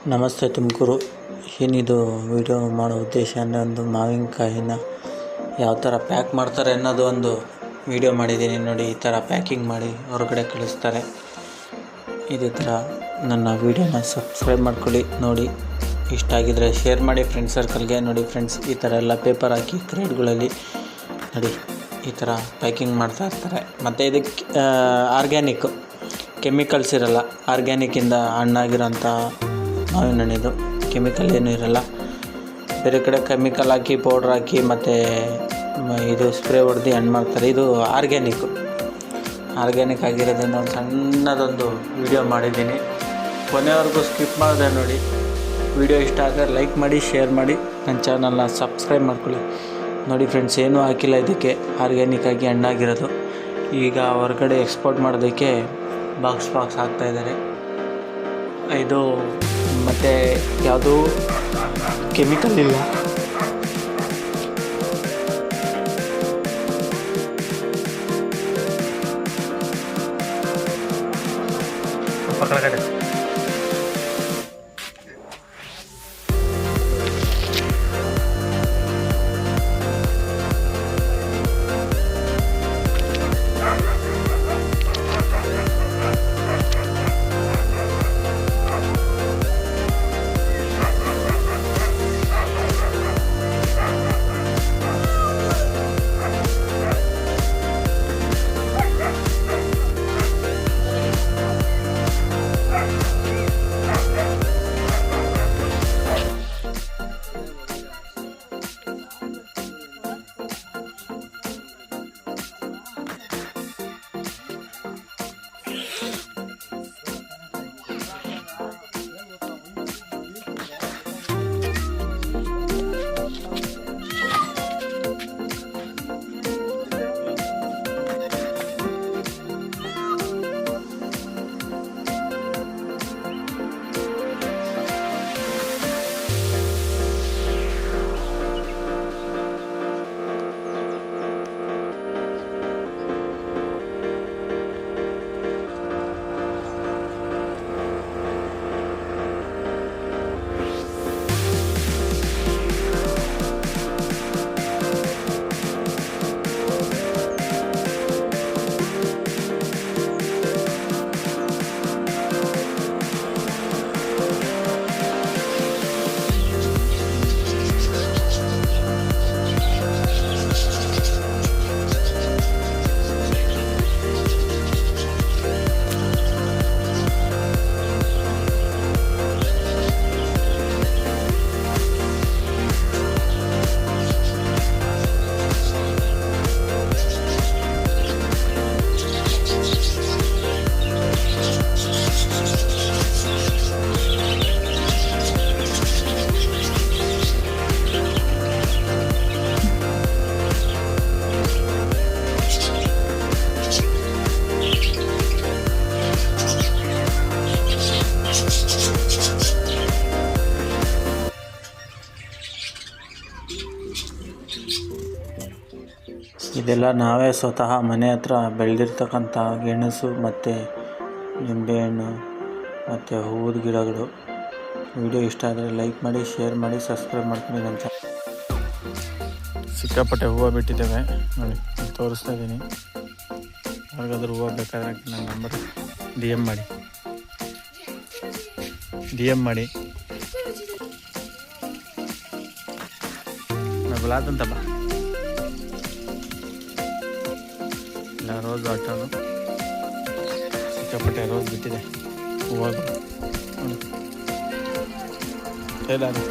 ನಮಸ್ತೆ ತುಮಕೂರು. ಏನಿದು ವಿಡಿಯೋ ಮಾಡೋ ಉದ್ದೇಶ ಅಂದರೆ ಒಂದು ಮಾವಿನಕಾಯಿನ ಯಾವ ಥರ ಪ್ಯಾಕ್ ಮಾಡ್ತಾರೆ ಅನ್ನೋದು ಒಂದು ವಿಡಿಯೋ ಮಾಡಿದ್ದೀನಿ ನೋಡಿ. ಈ ಥರ ಪ್ಯಾಕಿಂಗ್ ಮಾಡಿ ಹೊರಗಡೆ ಕಳಿಸ್ತಾರೆ. ಇದೇ ಥರ ನನ್ನ ವೀಡಿಯೋನ ಸಬ್ಸ್ಕ್ರೈಬ್ ಮಾಡ್ಕೊಳ್ಳಿ. ನೋಡಿ, ಇಷ್ಟ ಆಗಿದರೆ ಶೇರ್ ಮಾಡಿ ಫ್ರೆಂಡ್ ಸರ್ಕಲ್ಗೆ. ನೋಡಿ ಫ್ರೆಂಡ್ಸ್, ಈ ಥರ ಎಲ್ಲ ಪೇಪರ್ ಹಾಕಿ ಕ್ರೇಟ್ಗಳಲ್ಲಿ ನೋಡಿ ಈ ಥರ ಪ್ಯಾಕಿಂಗ್ ಮಾಡ್ತಾ ಇರ್ತಾರೆ. ಮತ್ತು ಇದಕ್ಕೆ ಆರ್ಗ್ಯಾನಿಕ್, ಕೆಮಿಕಲ್ಸ್ ಇರಲ್ಲ. ಆರ್ಗ್ಯಾನಿಕ್ಕಿಂದ ಹಣ್ಣಾಗಿರೋಂಥ ಮಾವಿನ ಹಣ್ಣಿದು ಕೆಮಿಕಲ್ ಏನೂ ಇರಲ್ಲ. ಬೇರೆ ಕಡೆ ಕೆಮಿಕಲ್ ಹಾಕಿ ಪೌಡ್ರ್ ಹಾಕಿ ಮತ್ತು ಇದು ಸ್ಪ್ರೇ ಹೊಡೆದು ಹಣ್ಣು ಮಾಡ್ತಾರೆ. ಇದು ಆರ್ಗ್ಯಾನಿಕ್ ಆಗಿರೋದ್ರಿಂದ ಒಂದು ಸಣ್ಣದೊಂದು ವಿಡಿಯೋ ಮಾಡಿದ್ದೀನಿ. ಕೊನೆವರೆಗೂ ಸ್ಕಿಪ್ ಮಾಡಿದೆ ನೋಡಿ. ವಿಡಿಯೋ ಇಷ್ಟ ಆದರೆ ಲೈಕ್ ಮಾಡಿ, ಶೇರ್ ಮಾಡಿ, ನನ್ನ ಚಾನಲ್ನ ಸಬ್ಸ್ಕ್ರೈಬ್ ಮಾಡ್ಕೊಳ್ಳಿ. ನೋಡಿ ಫ್ರೆಂಡ್ಸ್, ಏನೂ ಹಾಕಿಲ್ಲ ಇದಕ್ಕೆ, ಆರ್ಗ್ಯಾನಿಕ್ ಆಗಿ ಹಣ್ಣಾಗಿರೋದು. ಈಗ ಹೊರಗಡೆ ಎಕ್ಸ್ಪೋರ್ಟ್ ಮಾಡೋದಕ್ಕೆ ಬಾಕ್ಸ್ ಹಾಕ್ತಾಯಿದ್ದಾರೆ. ಇದು ಮತ್ತು ಯಾವುದೂ ಕೆಮಿಕಲ್ ಇಲ್ಲ. ಕಡೆ ಇದೆಲ್ಲ ನಾವೇ ಸ್ವತಃ ಮನೆ ಹತ್ರ ಬೆಳೆದಿರ್ತಕ್ಕಂಥ ಗೆಣಸು ಮತ್ತು ನಿಂಬೆಹಣ್ಣು ಮತ್ತು ಹೂವಿನ ಗಿಡಗಳು. ವಿಡಿಯೋ ಇಷ್ಟ ಆದರೆ ಲೈಕ್ ಮಾಡಿ, ಶೇರ್ ಮಾಡಿ, ಸಬ್ಸ್ಕ್ರೈಬ್ ಮಾಡ್ಕೊಂಡು ನನ್ನ ಸಿಕ್ಕಾಪಟ್ಟೆ ಹೂವು ಬಿಟ್ಟಿದ್ದೇವೆ ನೋಡಿ, ತೋರಿಸ್ತಾ ಇದ್ದೀನಿ. ಯಾರಿಗಾದ್ರೂ ಹೂವು ಬೇಕಾದ್ರೆ ನನ್ನ ನಂಬರ್ ಡಿ ಎಮ್ ಮಾಡಿ ಬಲಾತಂತಪ್ಪ. ಇಲ್ಲ, ರೋಸ್ ವಾಟರು ಸಿಕ್ಕಾಪಟ್ಟೆ ರೋಸ್ ಬಿಟ್ಟಿದೆ ಹೂವು ನೋಡಿ.